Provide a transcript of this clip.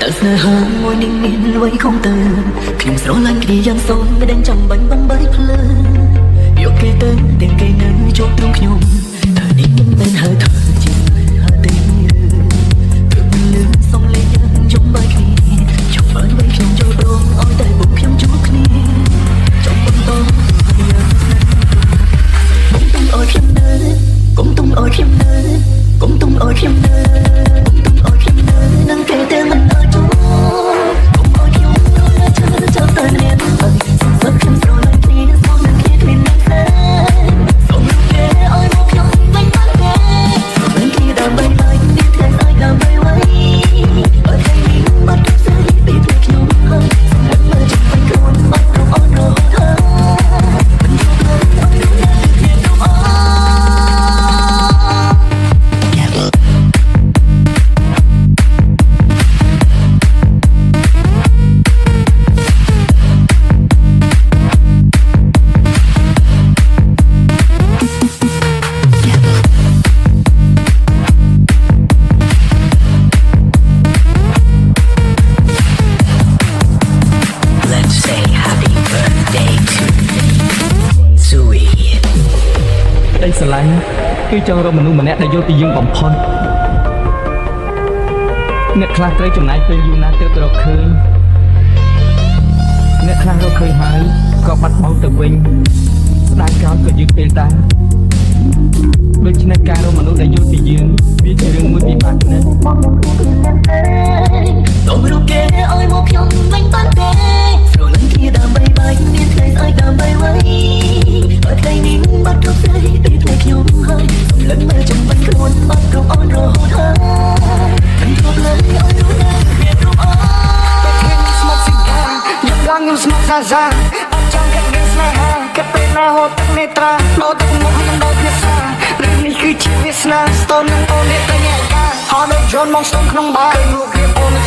តើស្នេហាមួយនឹងមានអ្វីខំទៅខ្ញុំស្រឡាញ់គ្នាយ៉ាងសូនមិនដឹងចាំបាញ់បំបីភ្លើងយកគេទៅទាំងគេនៅជាប់ទ្រង់ខ្ញុំថានេះមិនមែនហៅថាជាស្នេហាទេព្រោះមិនលឺសំឡេងយ៉ាងយំបាយគ្នាចង់បានបីខ្ញុំចូលព្រមឲ្យតែពួកខ្ញុំជួបគ្នាចង់បន្តហើយយ៉ាងស្នេហ៍កុំទុំឲ្យខ្ញុំនៅកុំទុំឲ្យខ្ញុំនៅកុំទុំឲ្យខ្ញុំនៅកុំទុំឲ្យខ្ញុំនៅនឹងគេតែមិនឲ្យជួបកុំឲ្យខ្ញុំនៅចាំតែអ្នកហើយសឹកខ្ញុំស្រឡាញ់គ្នាសូមនឹងគ្នាគ្មានអ្នកទេសូមនឹងគេឲ្យមកខ្ញុំវិញបានទេសូមនឹងគ្នាដើម្បីឲ្យគ្នាថ្ងៃស្អែកដើម្បីໄວអត់ឲ្យនេះបាត់ទុកស្អីពីផ្ទៃខ្ញុំហើយសូមនឹងមើលជិះទៅខ្លួនអត់រអត់រហូតហើយមិនយកលើឲ្យនោះអ្នកគ្នាទៅអត់ក្តីស្រឡាញ់គឺចង់រកមនុស្សម្នាក់ដែលយល់ពីយើងបំផុតអ្នកខ្លះត្រូវចំណាយពេលយូរណាស់ទើបរកឃើញអ្នកខ្លះរកឃើញហើយក៏បាត់បង់ទៅវិញស្ដាយក្រោយក៏យឺតពេលដែរដូច្នេះការរកមនុស្សដែលយល់ពីយើងវាជារឿងមួយពិបាកណាស់សូមរកគេឲ្យមកខ្ញុំវិញបានទេស្រឡាញ់គ្នាដើម្បីបាយមានថ្ងៃស្អែកដើម្បីໄວអត់ថ្ងៃនេះបាត់ទុកស្អីពីផ្ទៃខ្ញុំហើយសូមលឹងមើលចំបាច់ខ្លួនអត់គ្រប់អន់រហូតហើយមិនគ្រប់លើឲ្យនោះណាមានគ្រប់អត់តែខ្ញុំស្មោកស៊ីកាយកឡើងខ្ញុំស្មោកសាសាអត់ចង់កាត់គេស្នេហាកាត់ពេលណាហូតទឹកនេត្រាលោទឹកមុខមិនដល់ភាសារឿងនេះគឺជាវាសនាស្ទើរនឹងអូននេះតែញ៉ាំការហៅដូចយន់មកស្ទងក្នុងបាររូបភាពអូន